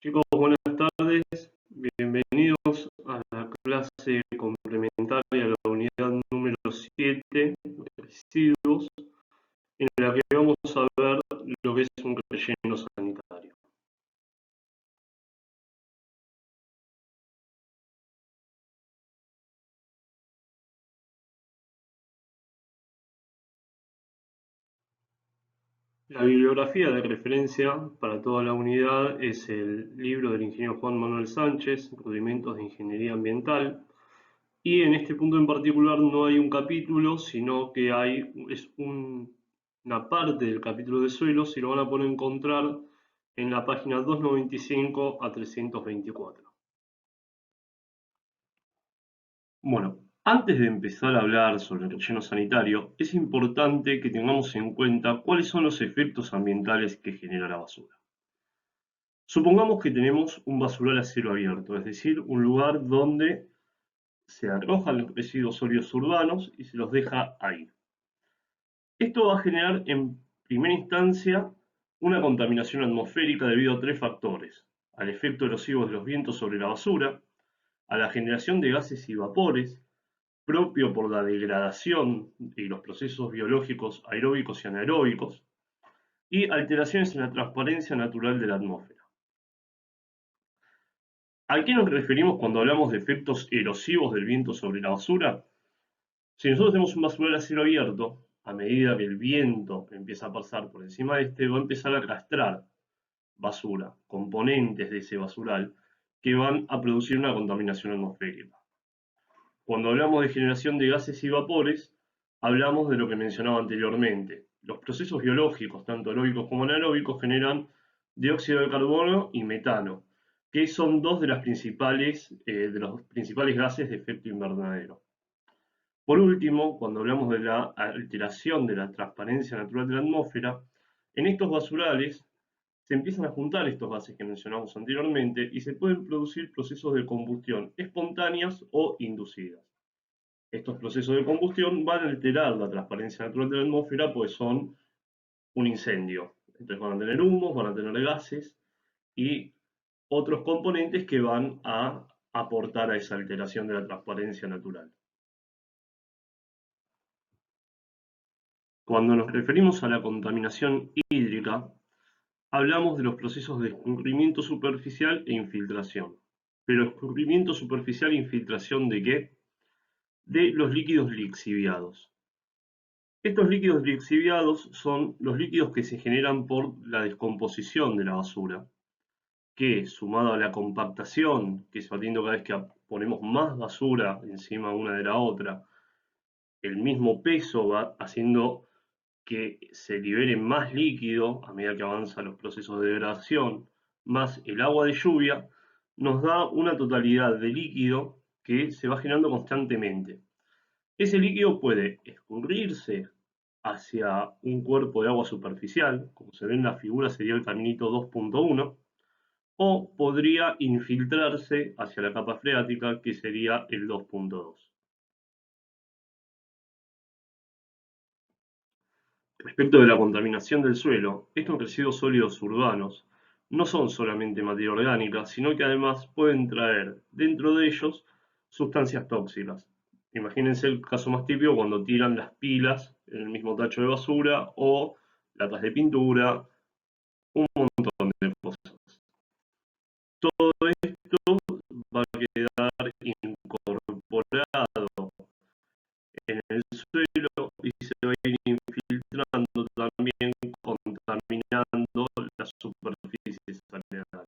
Chicos, buenas tardes. Bienvenidos a la clase complementaria de la unidad número 7, residuos, en la que vamos a ver lo que es un relleno sanitario. La bibliografía de referencia para toda la unidad es el libro del ingeniero Juan Manuel Sánchez, Rudimentos de Ingeniería Ambiental. Y en este punto en particular no hay un capítulo, sino que una parte del capítulo de suelos y lo van a poder encontrar en la página 295 a 324. Bueno, antes de empezar a hablar sobre el relleno sanitario, es importante que tengamos en cuenta cuáles son los efectos ambientales que genera la basura. Supongamos que tenemos un basural a cielo abierto, es decir, un lugar donde se arrojan los residuos sólidos urbanos y se los deja ahí. Esto va a generar en primera instancia una contaminación atmosférica debido a tres factores: al efecto erosivo de los vientos sobre la basura, a la generación de gases y vapores, propio por la degradación y los procesos biológicos aeróbicos y anaeróbicos, y alteraciones en la transparencia natural de la atmósfera. ¿A qué nos referimos cuando hablamos de efectos erosivos del viento sobre la basura? Si nosotros tenemos un basural a cielo abierto, a medida que el viento empieza a pasar por encima de este, va a empezar a arrastrar basura, componentes de ese basural, que van a producir una contaminación atmosférica. Cuando hablamos de generación de gases y vapores, hablamos de lo que mencionaba anteriormente. Los procesos biológicos, tanto aeróbicos como anaeróbicos, generan dióxido de carbono y metano, que son dos de los principales gases de efecto invernadero. Por último, cuando hablamos de la alteración de la transparencia natural de la atmósfera, en estos basurales se empiezan a juntar estos gases que mencionamos anteriormente y se pueden producir procesos de combustión espontáneas o inducidas. Estos procesos de combustión van a alterar la transparencia natural de la atmósfera, pues son un incendio. Entonces van a tener humos, van a tener gases y otros componentes que van a aportar a esa alteración de la transparencia natural. Cuando nos referimos a la contaminación hídrica, hablamos de los procesos de escurrimiento superficial e infiltración. Pero escurrimiento superficial e infiltración ¿de qué? De los líquidos lixiviados. Estos líquidos lixiviados son los líquidos que se generan por la descomposición de la basura, que sumado a la compactación que se va teniendo cada vez que ponemos más basura encima una de la otra, el mismo peso va haciendo que se libere más líquido a medida que avanzan los procesos de degradación, más el agua de lluvia, nos da una totalidad de líquido que se va generando constantemente. Ese líquido puede escurrirse hacia un cuerpo de agua superficial, como se ve en la figura sería el caminito 2.1, o podría infiltrarse hacia la capa freática, que sería el 2.2. Respecto de la contaminación del suelo, estos residuos sólidos urbanos no son solamente materia orgánica, sino que además pueden traer dentro de ellos sustancias tóxicas. Imagínense el caso más típico cuando tiran las pilas en el mismo tacho de basura o latas de pintura, un montón de cosas. Todo esto va a quedar incorporado en el suelo y se va a ir infiltrando también, contaminando las superficies aledañas.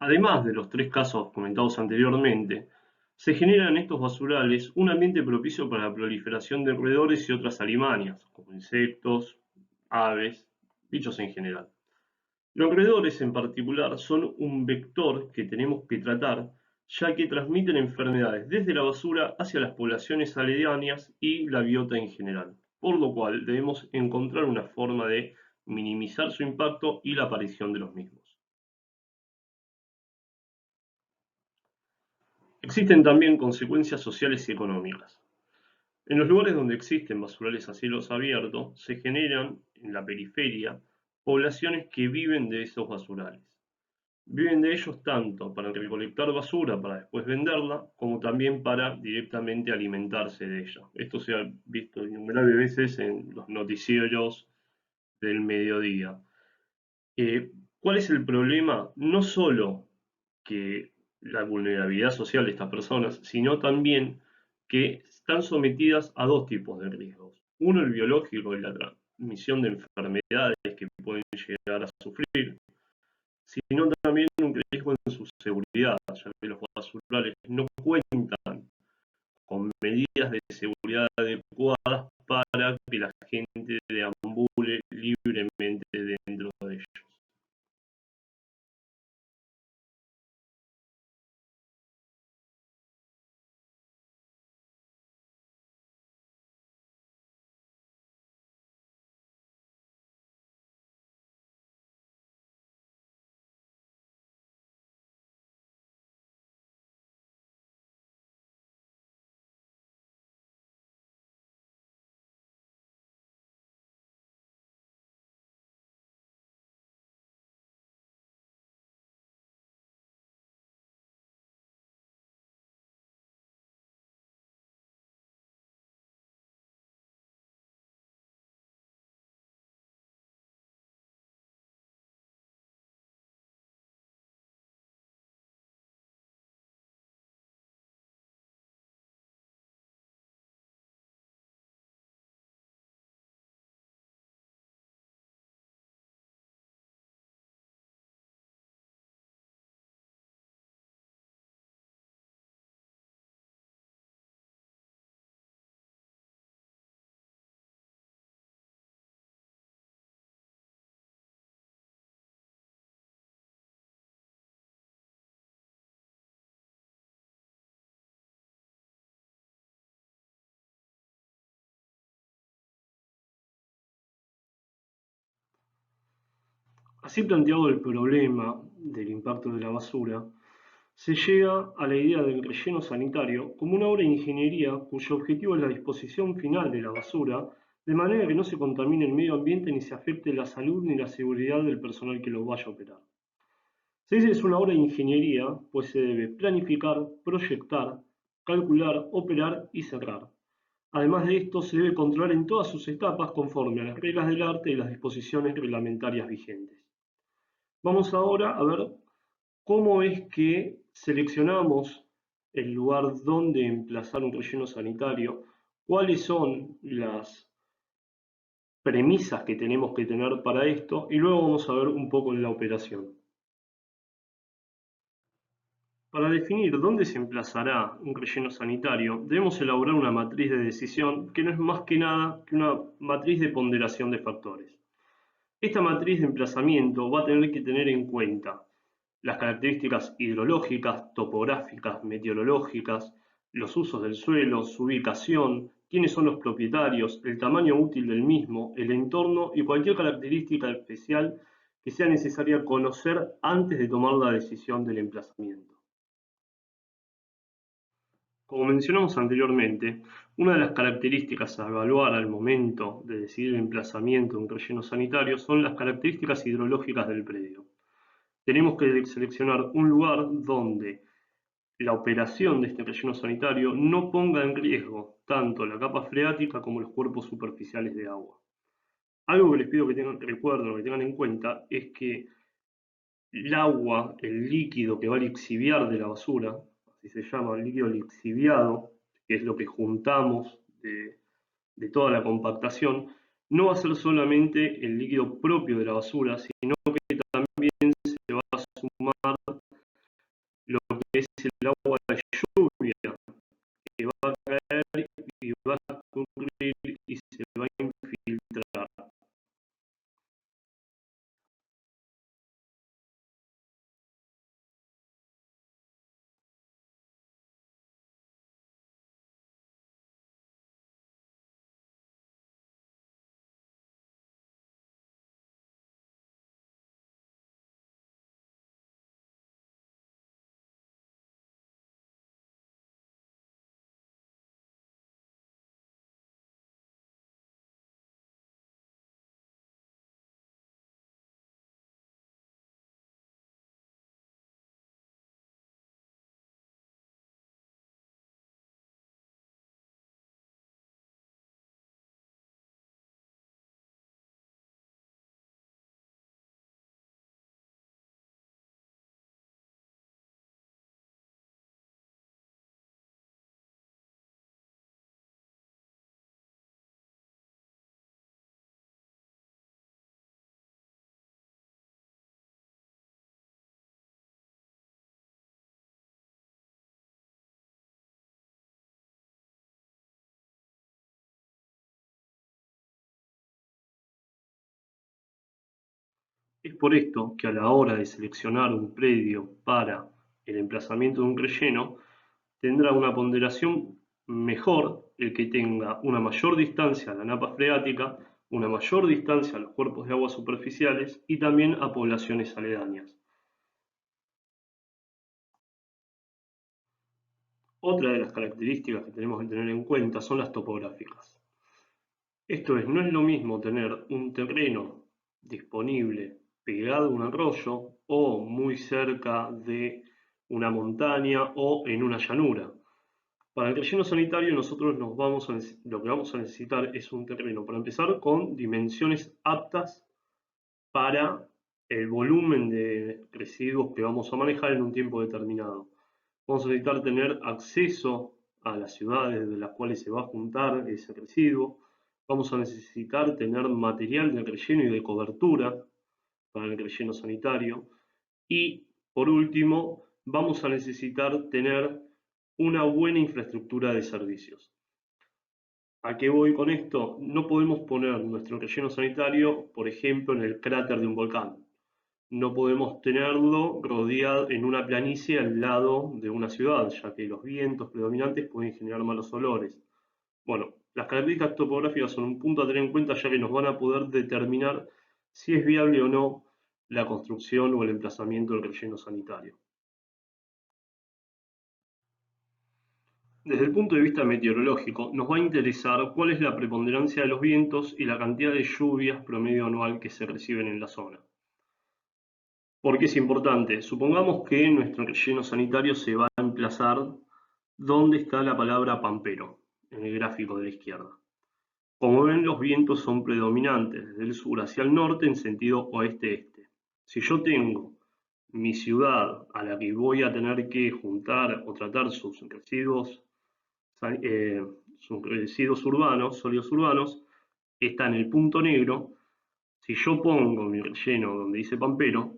Además de los tres casos comentados anteriormente, se genera en estos basurales un ambiente propicio para la proliferación de roedores y otras alimañas, como insectos, aves, bichos en general. Los roedores en particular son un vector que tenemos que tratar, ya que transmiten enfermedades desde la basura hacia las poblaciones aledañas y la biota en general, por lo cual debemos encontrar una forma de minimizar su impacto y la aparición de los mismos. Existen también consecuencias sociales y económicas. En los lugares donde existen basurales a cielos abiertos, se generan en la periferia poblaciones que viven de esos basurales. Viven de ellos tanto para recolectar basura para después venderla, como también para directamente alimentarse de ella. Esto se ha visto innumerables veces en los noticieros del mediodía. ¿Cuál es el problema? No solo que la vulnerabilidad social de estas personas, sino también que están sometidas a dos tipos de riesgos. Uno, el biológico, de la transmisión de enfermedades que pueden llegar a sufrir, sino también un riesgo en su seguridad, ya que los basurales no cuentan con medidas de seguridad adecuadas para que la gente deambule libremente dentro de ellos. Así planteado el problema del impacto de la basura, se llega a la idea del relleno sanitario como una obra de ingeniería cuyo objetivo es la disposición final de la basura, de manera que no se contamine el medio ambiente ni se afecte la salud ni la seguridad del personal que lo vaya a operar. Se dice que es una obra de ingeniería, pues se debe planificar, proyectar, calcular, operar y cerrar. Además de esto, se debe controlar en todas sus etapas conforme a las reglas del arte y las disposiciones reglamentarias vigentes. Vamos ahora a ver cómo es que seleccionamos el lugar donde emplazar un relleno sanitario, cuáles son las premisas que tenemos que tener para esto y luego vamos a ver un poco en la operación. Para definir dónde se emplazará un relleno sanitario, debemos elaborar una matriz de decisión que no es más que nada que una matriz de ponderación de factores. Esta matriz de emplazamiento va a tener que tener en cuenta las características hidrológicas, topográficas, meteorológicas, los usos del suelo, su ubicación, quiénes son los propietarios, el tamaño útil del mismo, el entorno y cualquier característica especial que sea necesaria conocer antes de tomar la decisión del emplazamiento. Como mencionamos anteriormente, una de las características a evaluar al momento de decidir el emplazamiento de un relleno sanitario son las características hidrológicas del predio. Tenemos que seleccionar un lugar donde la operación de este relleno sanitario no ponga en riesgo tanto la capa freática como los cuerpos superficiales de agua. Algo que les pido que recuerden o que tengan en cuenta es que el agua, el líquido que va a lixiviar de la basura, así se llama, el líquido lixiviado, que es lo que juntamos de toda la compactación, no va a ser solamente el líquido propio de la basura, sino que también se va a sumar agua de lluvia que va a caer y va a escurrir y se va a infiltrar. Es por esto que a la hora de seleccionar un predio para el emplazamiento de un relleno, tendrá una ponderación mejor el que tenga una mayor distancia a la napa freática, una mayor distancia a los cuerpos de agua superficiales y también a poblaciones aledañas. Otra de las características que tenemos que tener en cuenta son las topográficas. Esto es, no es lo mismo tener un terreno disponible pegado a un arroyo o muy cerca de una montaña o en una llanura. Para el relleno sanitario nosotros lo que vamos a necesitar es un terreno, para empezar, con dimensiones aptas para el volumen de residuos que vamos a manejar en un tiempo determinado. Vamos a necesitar tener acceso a las ciudades de las cuales se va a juntar ese residuo. Vamos a necesitar tener material de relleno y de cobertura para el relleno sanitario. Y, por último, vamos a necesitar tener una buena infraestructura de servicios. ¿A qué voy con esto? No podemos poner nuestro relleno sanitario, por ejemplo, en el cráter de un volcán. No podemos tenerlo rodeado en una planicie al lado de una ciudad, ya que los vientos predominantes pueden generar malos olores. Bueno, las características topográficas son un punto a tener en cuenta, ya que nos van a poder determinar si es viable o no la construcción o el emplazamiento del relleno sanitario. Desde el punto de vista meteorológico, nos va a interesar cuál es la preponderancia de los vientos y la cantidad de lluvias promedio anual que se reciben en la zona. ¿Por qué es importante? Supongamos que nuestro relleno sanitario se va a emplazar donde está la palabra pampero, en el gráfico de la izquierda. Como ven, los vientos son predominantes desde el sur hacia el norte en sentido oeste-este. Si yo tengo mi ciudad a la que voy a tener que juntar o tratar sus residuos urbanos, sólidos urbanos, está en el punto negro. Si yo pongo mi relleno donde dice Pampero,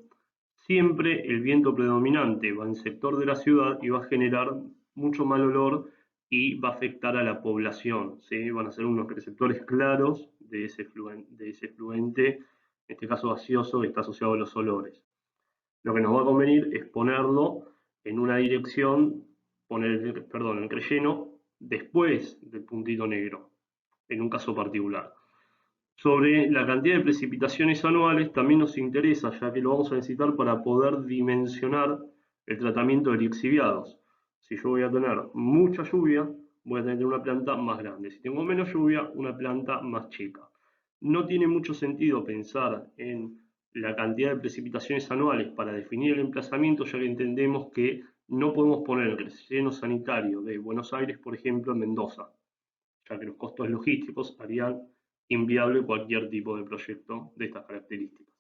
siempre el viento predominante va en sector de la ciudad y va a generar mucho mal olor y va a afectar a la población, ¿sí? Van a ser unos receptores claros de ese fluente, en este caso gaseoso, que está asociado a los olores. Lo que nos va a convenir es ponerlo en una dirección, el relleno después del puntito negro, en un caso particular. Sobre la cantidad de precipitaciones anuales también nos interesa, ya que lo vamos a necesitar para poder dimensionar el tratamiento de lixiviados. Si yo voy a tener mucha lluvia, voy a tener una planta más grande. Si tengo menos lluvia, una planta más chica. No tiene mucho sentido pensar en la cantidad de precipitaciones anuales para definir el emplazamiento, ya que entendemos que no podemos poner el relleno sanitario de Buenos Aires, por ejemplo, en Mendoza, ya que los costos logísticos harían inviable cualquier tipo de proyecto de estas características.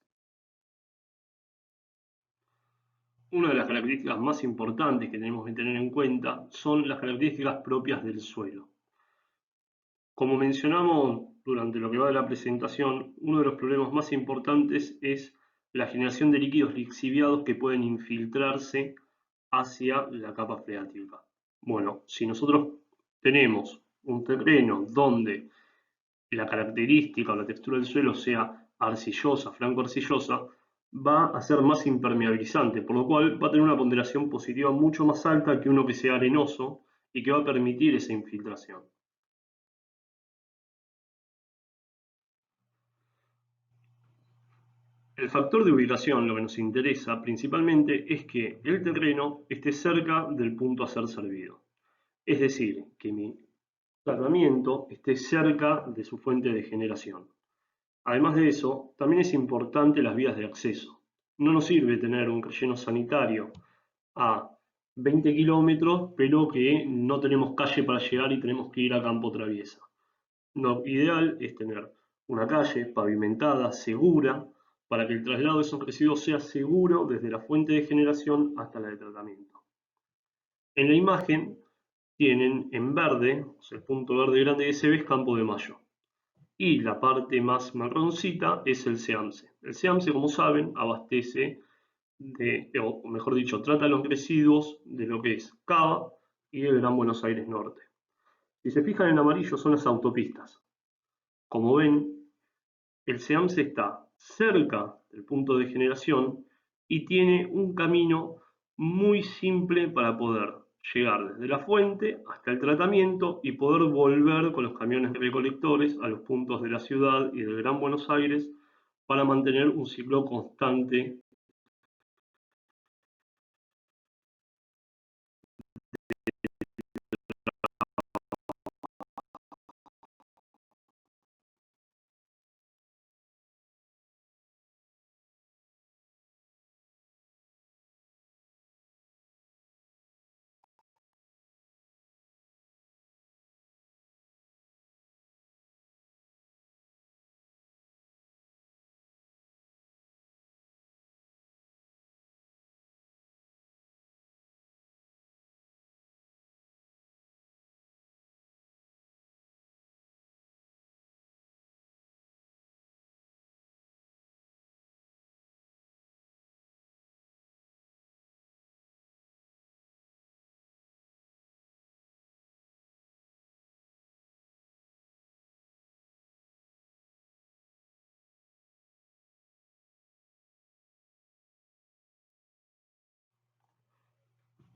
Una de las características más importantes que tenemos que tener en cuenta son las características propias del suelo. Como mencionamos durante lo que va de la presentación, uno de los problemas más importantes es la generación de líquidos lixiviados que pueden infiltrarse hacia la capa freática. Bueno, si nosotros tenemos un terreno donde la característica o la textura del suelo sea arcillosa, franco-arcillosa, va a ser más impermeabilizante, por lo cual va a tener una ponderación positiva mucho más alta que uno que sea arenoso y que va a permitir esa infiltración. El factor de ubicación, lo que nos interesa principalmente, es que el terreno esté cerca del punto a ser servido. Es decir, que mi tratamiento esté cerca de su fuente de generación. Además de eso, también es importante las vías de acceso. No nos sirve tener un relleno sanitario a 20 kilómetros, pero que no tenemos calle para llegar y tenemos que ir a campo traviesa. Lo ideal es tener una calle pavimentada, segura, para que el traslado de esos residuos sea seguro desde la fuente de generación hasta la de tratamiento. En la imagen tienen en verde, o sea, el punto verde grande que se ve es Campo de Mayo. Y la parte más marroncita es el SEAMSE. El SEAMSE, como saben, abastece o mejor dicho, trata los residuos de lo que es Cava y el Gran Buenos Aires Norte. Si se fijan en amarillo son las autopistas. Como ven, el SEAMSE está cerca del punto de generación y tiene un camino muy simple para poder llegar desde la fuente hasta el tratamiento y poder volver con los camiones recolectores a los puntos de la ciudad y del Gran Buenos Aires para mantener un ciclo constante.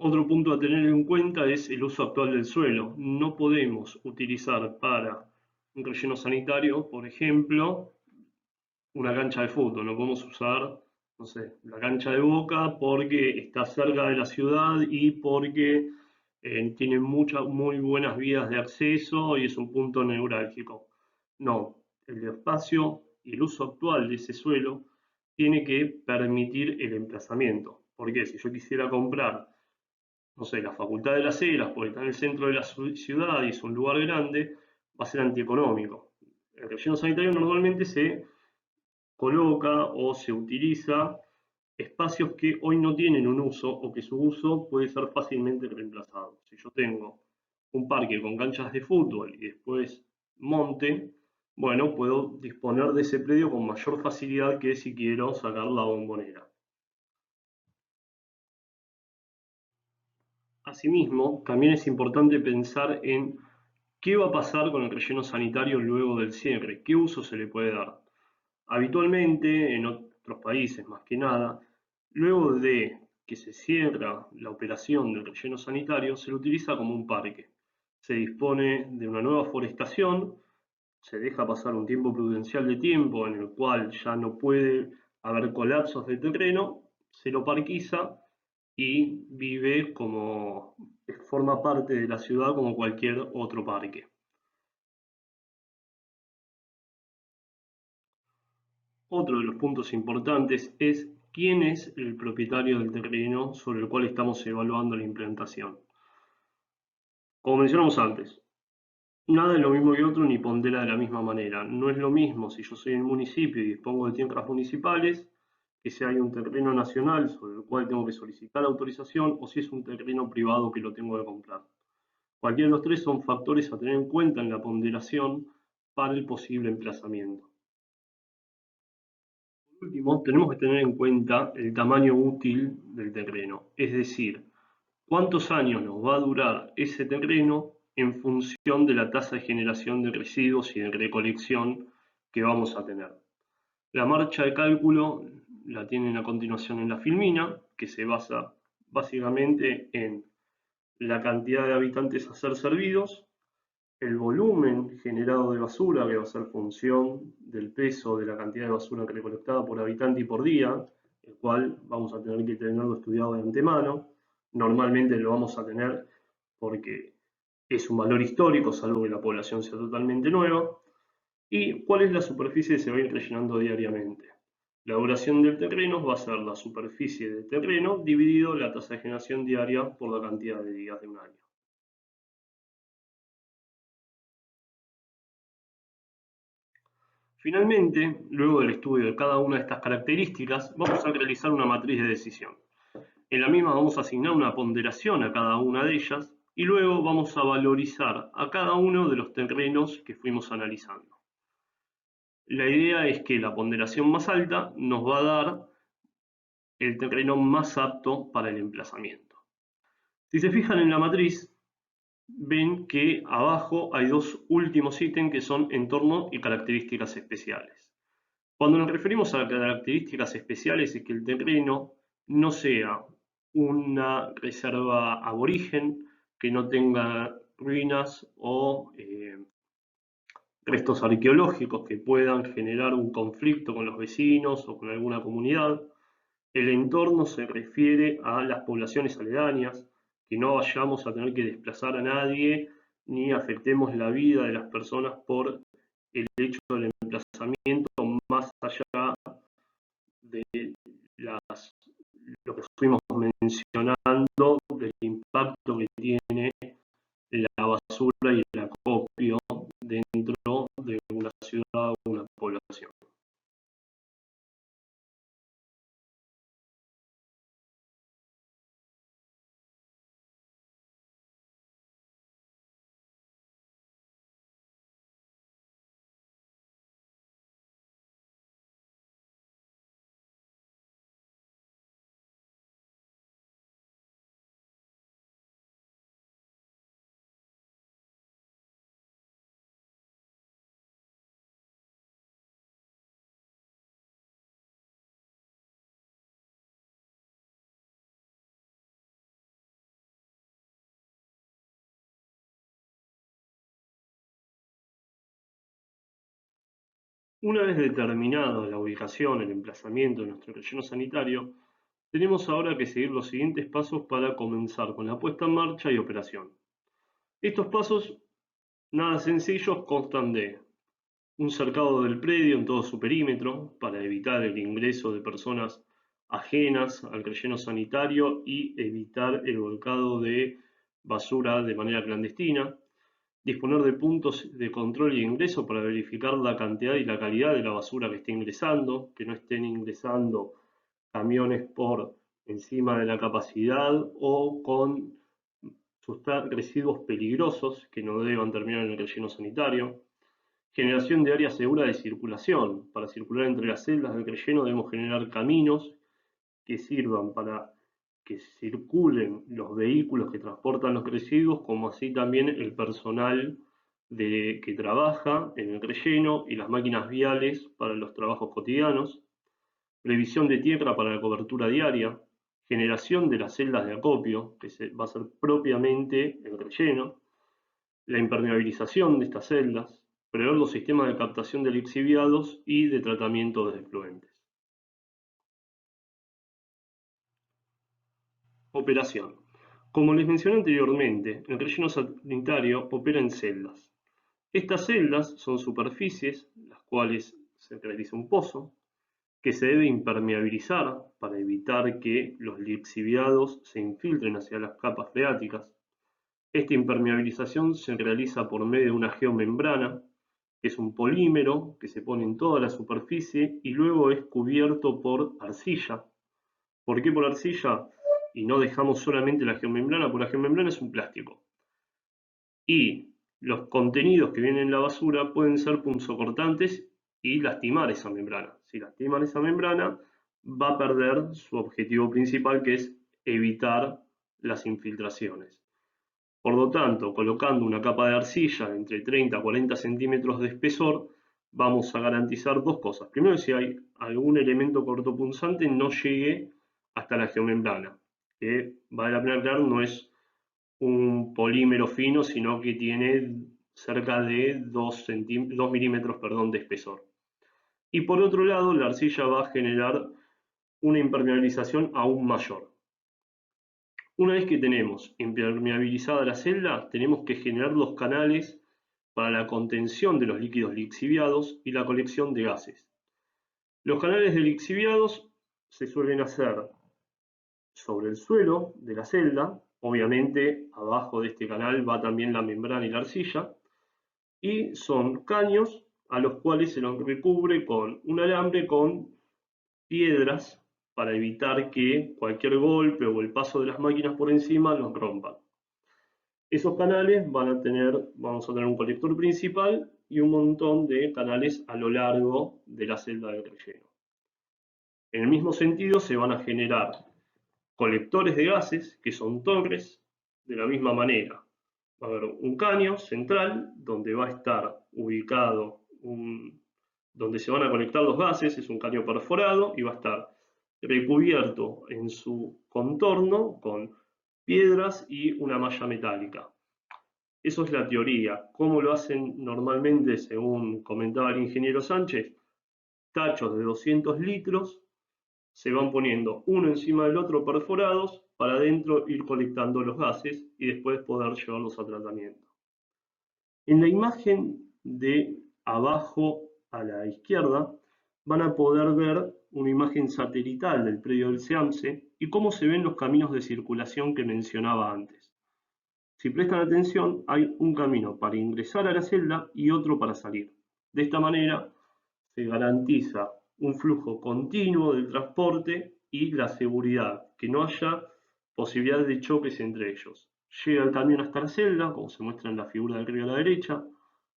Otro punto a tener en cuenta es el uso actual del suelo. No podemos utilizar para un relleno sanitario, por ejemplo, una cancha de fútbol. No podemos usar, no sé, la cancha de Boca porque está cerca de la ciudad y porque tiene muchas, muy buenas vías de acceso y es un punto neurálgico. No, el espacio y el uso actual de ese suelo tiene que permitir el emplazamiento. Porque si yo quisiera comprar, no sé, la Facultad de las Heras, porque está en el centro de la ciudad y es un lugar grande, va a ser antieconómico. El relleno sanitario normalmente se coloca o se utiliza espacios que hoy no tienen un uso o que su uso puede ser fácilmente reemplazado. Si yo tengo un parque con canchas de fútbol y después monte, bueno, puedo disponer de ese predio con mayor facilidad que si quiero sacar la bombonera. Asimismo, también es importante pensar en qué va a pasar con el relleno sanitario luego del cierre, qué uso se le puede dar. Habitualmente, en otros países más que nada, luego de que se cierra la operación del relleno sanitario, se lo utiliza como un parque. Se dispone de una nueva forestación, se deja pasar un tiempo prudencial de tiempo en el cual ya no puede haber colapsos de terreno, se lo parquiza y vive como, forma parte de la ciudad como cualquier otro parque. Otro de los puntos importantes es quién es el propietario del terreno sobre el cual estamos evaluando la implantación. Como mencionamos antes, nada es lo mismo que otro ni pondera de la misma manera. No es lo mismo si yo soy el municipio y dispongo de tierras municipales, que si hay un terreno nacional sobre el cual tengo que solicitar autorización o si es un terreno privado que lo tengo que comprar. Cualquiera de los tres son factores a tener en cuenta en la ponderación para el posible emplazamiento. Por último, tenemos que tener en cuenta el tamaño útil del terreno, es decir, ¿Cuántos años nos va a durar ese terreno en función de la tasa de generación de residuos y de recolección que vamos a tener? La marcha de cálculo la tienen a continuación en la filmina, que se basa básicamente en la cantidad de habitantes a ser servidos, el volumen generado de basura, que va a ser función del peso de la cantidad de basura recolectada por habitante y por día, el cual vamos a tener que tenerlo estudiado de antemano. Normalmente lo vamos a tener porque es un valor histórico, salvo que la población sea totalmente nueva. ¿Y cuál es la superficie que se va a ir rellenando diariamente? La duración del terreno va a ser la superficie del terreno dividido la tasa de generación diaria por la cantidad de días de un año. Finalmente, luego del estudio de cada una de estas características, vamos a realizar una matriz de decisión. En la misma vamos a asignar una ponderación a cada una de ellas y luego vamos a valorizar a cada uno de los terrenos que fuimos analizando. La idea es que la ponderación más alta nos va a dar el terreno más apto para el emplazamiento. Si se fijan en la matriz, ven que abajo hay dos últimos ítems que son entorno y características especiales. Cuando nos referimos a características especiales es que el terreno no sea una reserva aborigen, que no tenga ruinas o restos arqueológicos que puedan generar un conflicto con los vecinos o con alguna comunidad. El entorno se refiere a las poblaciones aledañas, que no vayamos a tener que desplazar a nadie ni afectemos la vida de las personas por el hecho del emplazamiento, más allá de lo que fuimos mencionando del impacto que tiene la basura y el acopio dentro de una ciudad o una población. Una vez determinada la ubicación, el emplazamiento de nuestro relleno sanitario, tenemos ahora que seguir los siguientes pasos para comenzar con la puesta en marcha y operación. Estos pasos, nada sencillos, constan de un cercado del predio en todo su perímetro para evitar el ingreso de personas ajenas al relleno sanitario y evitar el volcado de basura de manera clandestina. Disponer de puntos de control y ingreso para verificar la cantidad y la calidad de la basura que esté ingresando, que no estén ingresando camiones por encima de la capacidad o con residuos peligrosos que no deban terminar en el relleno sanitario. Generación de área segura de circulación. Para circular entre las celdas del relleno debemos generar caminos que sirvan para que circulen los vehículos que transportan los residuos, como así también el personal que trabaja en el relleno y las máquinas viales para los trabajos cotidianos. Previsión de tierra para la cobertura diaria. Generación de las celdas de acopio, que va a ser propiamente el relleno. La impermeabilización de estas celdas. Prever los sistemas de captación de lixiviados y de tratamiento de efluentes. Operación. Como les mencioné anteriormente, el relleno sanitario opera en celdas. Estas celdas son superficies, las cuales se realiza un pozo, que se debe impermeabilizar para evitar que los lixiviados se infiltren hacia las capas freáticas. Esta impermeabilización se realiza por medio de una geomembrana, que es un polímero que se pone en toda la superficie y luego es cubierto por arcilla. ¿Por qué por arcilla? Y no dejamos solamente la geomembrana, porque la geomembrana es un plástico. Y los contenidos que vienen en la basura pueden ser punzocortantes y lastimar esa membrana. Si lastiman esa membrana, va a perder su objetivo principal, que es evitar las infiltraciones. Por lo tanto, colocando una capa de arcilla de entre 30 a 40 centímetros de espesor, vamos a garantizar dos cosas. Primero, si hay algún elemento cortopunzante no llegue hasta la geomembrana, que vale la pena aclarar, no es un polímero fino, sino que tiene cerca de 2 milímetros, perdón, de espesor. Y por otro lado, la arcilla va a generar una impermeabilización aún mayor. Una vez que tenemos impermeabilizada la celda, tenemos que generar los canales para la contención de los líquidos lixiviados y la colección de gases. Los canales de lixiviados se suelen hacer sobre el suelo de la celda, obviamente abajo de este canal va también la membrana y la arcilla, y son caños a los cuales se los recubre con un alambre con piedras para evitar que cualquier golpe o el paso de las máquinas por encima los rompan. Esos canales vamos a tener un colector principal y un montón de canales a lo largo de la celda del relleno. En el mismo sentido se van a generar colectores de gases, que son torres, de la misma manera. Va a haber un caño central donde va a estar ubicado donde se van a conectar los gases, es un caño perforado y va a estar recubierto en su contorno con piedras y una malla metálica. Eso es la teoría. ¿Cómo lo hacen normalmente, según comentaba el ingeniero Sánchez? Tachos de 200 litros se van poniendo uno encima del otro perforados para adentro ir colectando los gases y después poder llevarlos a tratamiento. En la imagen de abajo a la izquierda van a poder ver una imagen satelital del predio del SEAMSE y cómo se ven los caminos de circulación que mencionaba antes. Si prestan atención, hay un camino para ingresar a la celda y otro para salir. De esta manera se garantiza un flujo continuo del transporte y la seguridad, que no haya posibilidad de choques entre ellos. Llega el camión hasta la celda, como se muestra en la figura del río a la derecha,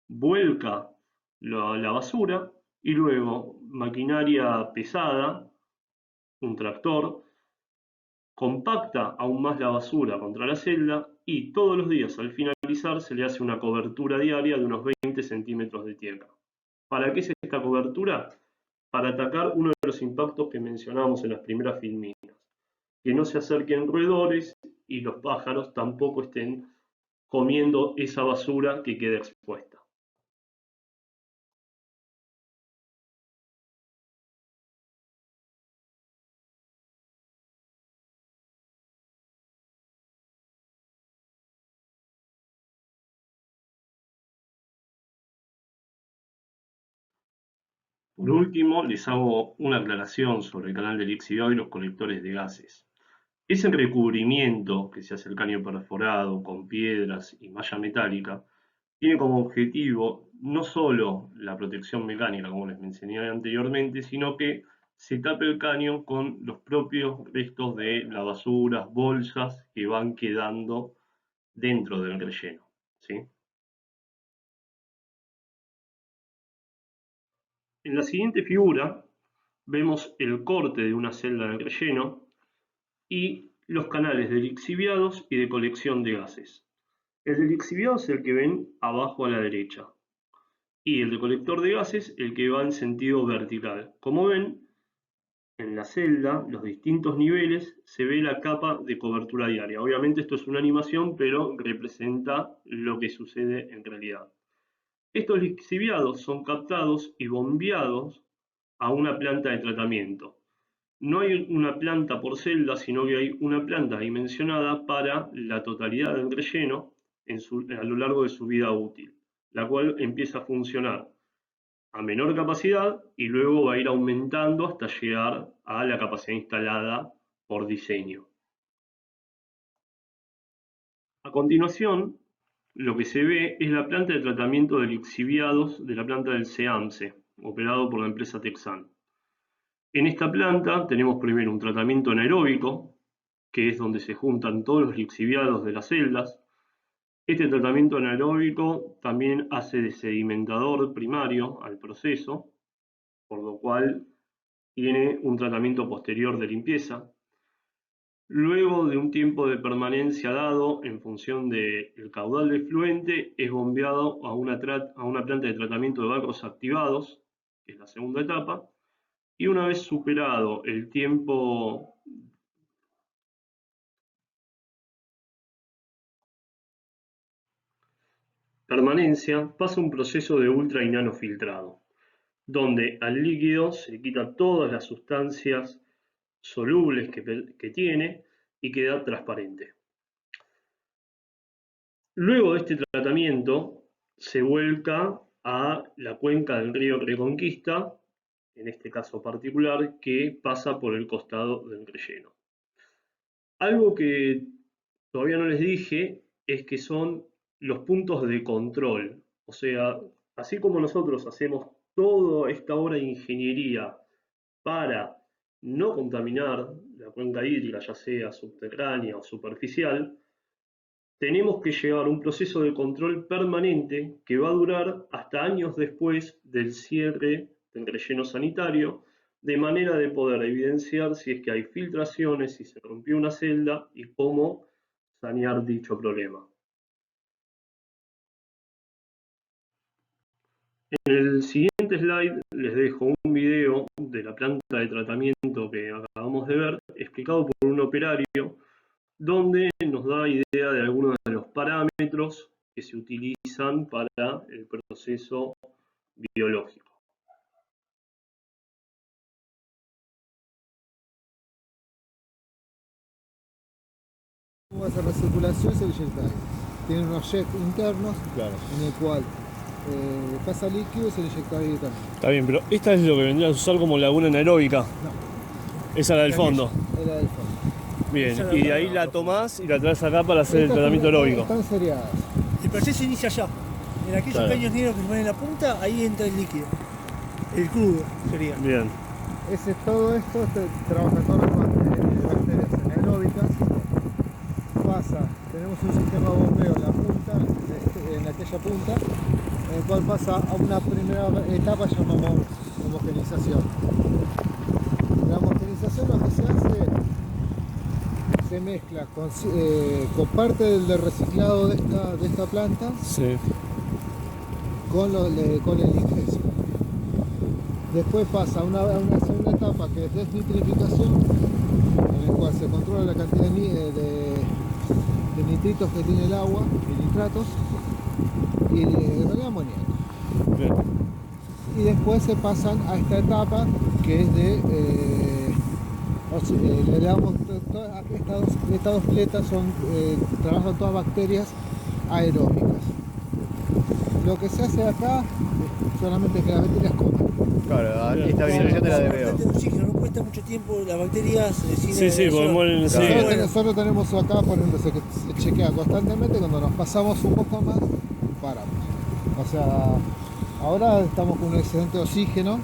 vuelca la basura y luego maquinaria pesada, un tractor, compacta aún más la basura contra la celda y todos los días al finalizar se le hace una cobertura diaria de unos 20 centímetros de tierra. ¿Para qué es esta cobertura? Para atacar uno de los impactos que mencionábamos en las primeras filminas, que no se acerquen roedores y los pájaros tampoco estén comiendo esa basura que queda expuesta. Por último, les hago una aclaración sobre el canal de lixiviado y los colectores de gases. Ese recubrimiento que se hace el caño perforado con piedras y malla metálica tiene como objetivo no solo la protección mecánica, como les mencioné anteriormente, sino que se tape el caño con los propios restos de las basuras, bolsas que van quedando dentro del relleno, ¿sí? En la siguiente figura vemos el corte de una celda de relleno y los canales de lixiviados y de colección de gases. El de lixiviados es el que ven abajo a la derecha y el de colector de gases el que va en sentido vertical. Como ven, en la celda, los distintos niveles, se ve la capa de cobertura diaria. Obviamente esto es una animación, pero representa lo que sucede en realidad. Estos lixiviados son captados y bombeados a una planta de tratamiento. No hay una planta por celda, sino que hay una planta dimensionada para la totalidad del relleno a lo largo de su vida útil, la cual empieza a funcionar a menor capacidad y luego va a ir aumentando hasta llegar a la capacidad instalada por diseño. A continuación, lo que se ve es la planta de tratamiento de lixiviados de la planta del SEAMSE, operado por la empresa Texan. En esta planta tenemos primero un tratamiento anaeróbico, que es donde se juntan todos los lixiviados de las celdas. Este tratamiento anaeróbico también hace de sedimentador primario al proceso, por lo cual tiene un tratamiento posterior de limpieza. Luego de un tiempo de permanencia dado en función del caudal de efluente, es bombeado a una planta de tratamiento de barros activados, que es la segunda etapa, y una vez superado el tiempo permanencia, pasa un proceso de ultra y nanofiltrado, donde al líquido se le quita todas las sustancias solubles que tiene y queda transparente. Luego de este tratamiento se vuelca a la cuenca del río Reconquista, en este caso particular, que pasa por el costado del relleno. Algo que todavía no les dije es que son los puntos de control. O sea, así como nosotros hacemos toda esta obra de ingeniería para no contaminar la cuenca hídrica, ya sea subterránea o superficial, tenemos que llevar un proceso de control permanente que va a durar hasta años después del cierre del relleno sanitario, de manera de poder evidenciar si es que hay filtraciones, si se rompió una celda y cómo sanear dicho problema. En el siguiente slide les dejo un video de la planta de tratamiento que acabamos de ver, explicado por un operario, donde nos da idea de algunos de los parámetros que se utilizan para el proceso biológico. ¿Cómo hace recirculación? Se inyecta aire. Tiene unos jets internos, Claro. en el cual pasa líquido y se le inyecta aire también. Está bien, pero esta es lo que vendría a usar como laguna anaeróbica. No, Esa es la del fondo. es la del fondo. Bien, y de ahí la tomás y la traes acá para hacer el tratamiento aeróbico. Están seriadas. El proceso inicia allá. En aquellos Claro. caños negros que se ponen en la punta, ahí entra el líquido. El crudo sería. Bien, Todo esto trabaja todas las bacterias anaeróbicas. Pasa, tenemos un sistema de bombeo en la punta, en aquella punta, en el cual pasa a una primera etapa llamamos homogenización. La homogenización lo que se hace, se mezcla con parte del reciclado de esta planta sí. con el ingreso. Después pasa a una segunda etapa que es desnitrificación, en el cual se controla la cantidad de nitritos que tiene el agua, y nitratos, y de amoníaco. Bien. Y después se pasan a esta etapa que es le damos estas dos pletas trabajan todas bacterias aeróbicas. Lo que se hace acá solamente es que las bacterias coman. Claro, Bien. estabilización de la La DBO. de oxígeno, no cuesta mucho tiempo las bacterias sin Sí, sí, porque mueren, sí. Nosotros tenemos acá poniéndose que se chequea constantemente. Cuando nos pasamos un poco más, paramos. O sea, ahora estamos con un excedente de oxígeno.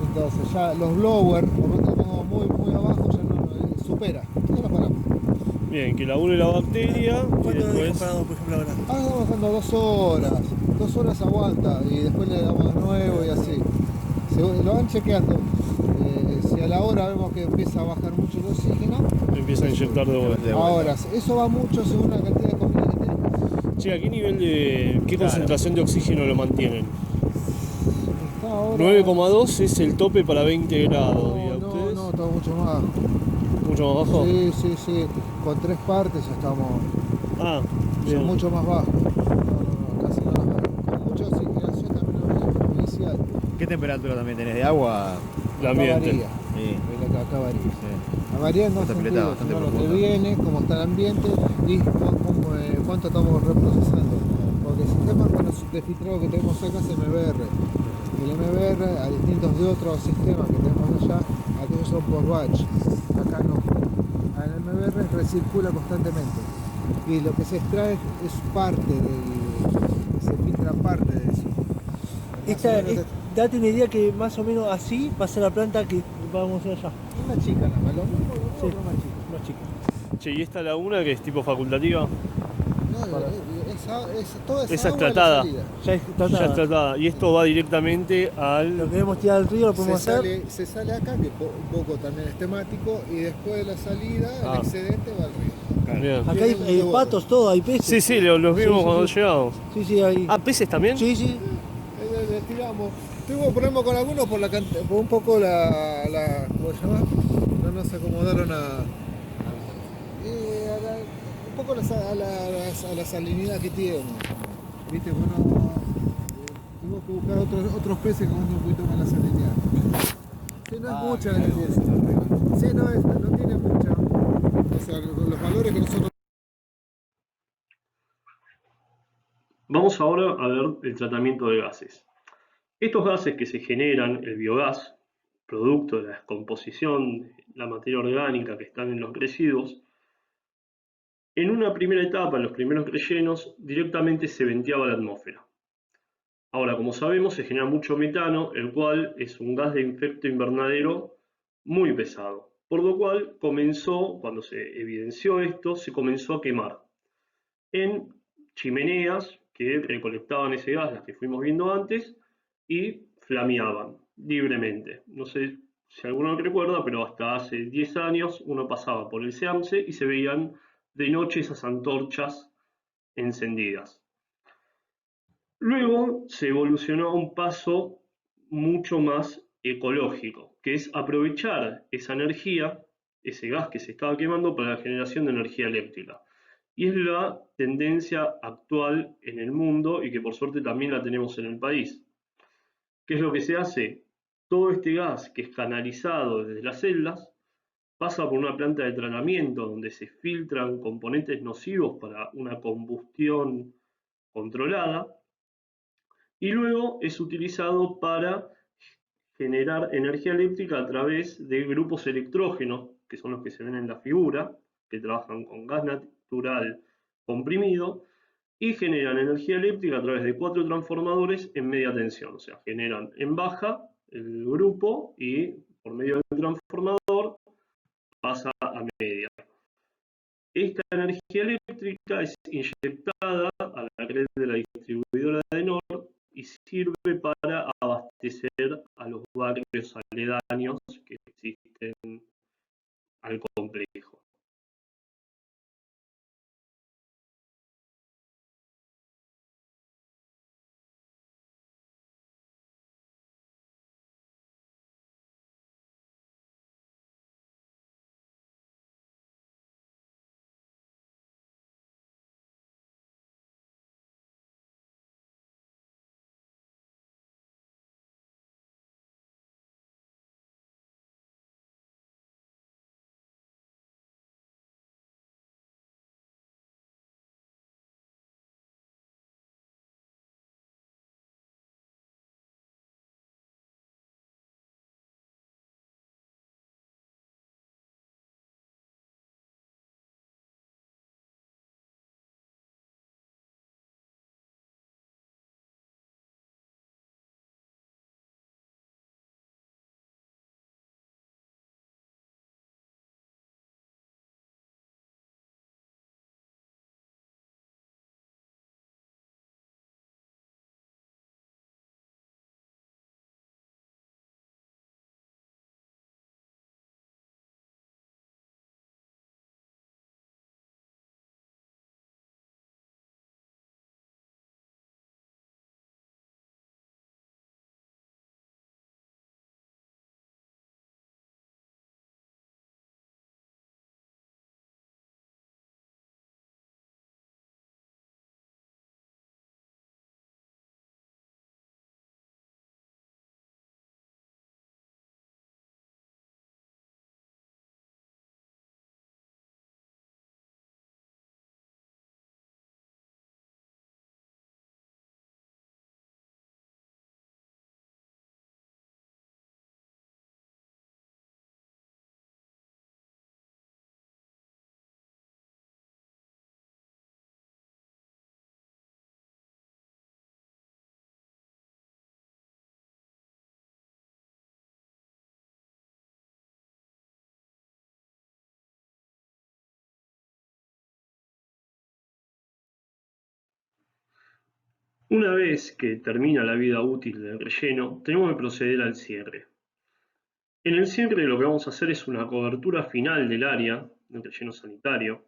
Entonces ya los blowers, por lo que pongo muy abajo, ya no supera. Ya lo paramos. Bien, que labure la bacteria y ¿Cuánto dejan después... parado, por ejemplo, ahora? Ahora estamos dejando 2 horas. 2 horas aguanta y después le damos de nuevo y así. Lo van chequeando. Si a la hora vemos que empieza a bajar mucho el oxígeno, Empieza a inyectar de vuelta. ahora eso va mucho según la cantidad de comida que tenemos. Che, ¿a qué nivel de... qué concentración de oxígeno lo mantienen? Está ahora- 9,2 es el tope para 20 grados, diga No, ustedes. no, está mucho más. ¿Mucho más bajo? Sí. Con 3 partes ya estamos. Ah, Son bien. mucho más bajos. No, casi no las veo. Con mucha oxigenación también lo veo inicial. ¿Qué temperatura también tenés de agua? El ambiente. Varía. Sí. Acá varía. Sí. Varía en dos Bastante sentidos, bastante sino lo que profundo. viene, cómo está el ambiente y cuánto estamos reprocesando. Porque el sistema de filtrado que tenemos acá es MBR. El MBR, a distintos de otros sistemas que tenemos allá, aquellos son por batch. Acá no. El MBR recircula constantemente. Y lo que se extrae es parte se filtra parte de eso. Date una idea que más o menos así va a ser la planta que vamos a hacer allá. Una chica nada más, lo mismo, Sí. pero más chica. Más chica. Che, ¿y esta laguna que es tipo facultativa? No, es toda esa Esa es agua es la tratada. salida. Ya es Ya tratada. es tratada. Y esto va directamente Lo al... queremos tirar al río, lo podemos hacer. Se sale acá, que un poco también es temático, y después de la salida, Ah. el excedente va al río. Bien. Acá Tiene un hay devoto. patos, todo, hay peces. Sí, sí, los vimos Sí, cuando sí. llegamos. Sí, sí, hay. Ah, ¿peces también? Sí, sí. Le tiramos. Tuvimos problemas con algunos por un poco ¿cómo se llama? No nos acomodaron un poco a la salinidad que tiene. Viste, bueno, tuvimos que buscar otros peces con un poquito más la salinidad. Sí, no es mucha la que tiene. Sí, no tiene mucha. O sea, los valores que nosotros. Vamos ahora a ver el tratamiento de gases. Estos gases que se generan, el biogás, producto de la descomposición de la materia orgánica que están en los residuos, en una primera etapa, en los primeros rellenos, directamente se venteaba a la atmósfera. Ahora, como sabemos, se genera mucho metano, el cual es un gas de efecto invernadero muy pesado, por lo cual comenzó, cuando se evidenció esto, se comenzó a quemar en chimeneas que recolectaban ese gas, las que fuimos viendo antes, y flameaban libremente. No sé si alguno recuerda, pero hasta hace 10 años uno pasaba por el SEAMSE y se veían de noche esas antorchas encendidas. Luego se evolucionó a un paso mucho más ecológico, que es aprovechar esa energía, ese gas que se estaba quemando para la generación de energía eléctrica. Y es la tendencia actual en el mundo y que por suerte también la tenemos en el país. ¿Qué es lo que se hace? Todo este gas que es canalizado desde las celdas pasa por una planta de tratamiento donde se filtran componentes nocivos para una combustión controlada y luego es utilizado para generar energía eléctrica a través de grupos electrógenos, que son los que se ven en la figura, que trabajan con gas natural comprimido, y generan energía eléctrica a través de 4 transformadores en media tensión, o sea, generan en baja el grupo y por medio del transformador pasa a media. Esta energía eléctrica es inyectada a la red de la distribuidora de Nord y sirve para abastecer a los barrios aledaños que existen al complejo. Una vez que termina la vida útil del relleno, tenemos que proceder al cierre. En el cierre lo que vamos a hacer es una cobertura final del área del relleno sanitario.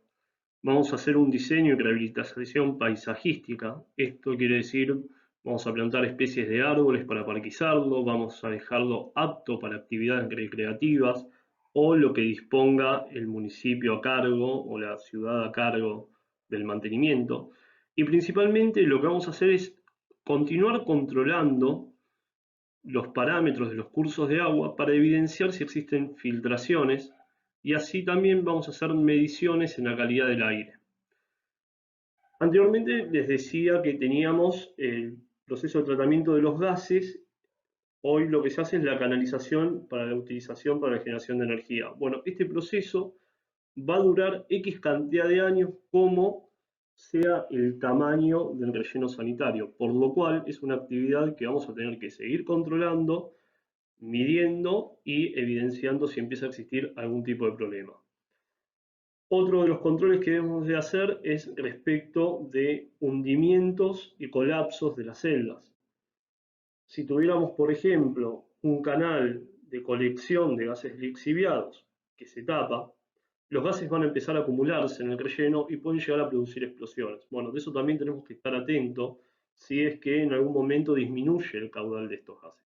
Vamos a hacer un diseño y rehabilitación paisajística. Esto quiere decir, vamos a plantar especies de árboles para parquizarlo, vamos a dejarlo apto para actividades recreativas o lo que disponga el municipio a cargo o la ciudad a cargo del mantenimiento. Y principalmente lo que vamos a hacer es continuar controlando los parámetros de los cursos de agua para evidenciar si existen filtraciones y así también vamos a hacer mediciones en la calidad del aire. Anteriormente les decía que teníamos el proceso de tratamiento de los gases. Hoy lo que se hace es la canalización para la utilización para la generación de energía. Bueno, este proceso va a durar X cantidad de años como sea el tamaño del relleno sanitario, por lo cual es una actividad que vamos a tener que seguir controlando, midiendo y evidenciando si empieza a existir algún tipo de problema. Otro de los controles que debemos de hacer es respecto de hundimientos y colapsos de las celdas. Si tuviéramos, por ejemplo, un canal de colección de gases lixiviados que se tapa, los gases van a empezar a acumularse en el relleno y pueden llegar a producir explosiones. Bueno, de eso también tenemos que estar atentos si es que en algún momento disminuye el caudal de estos gases.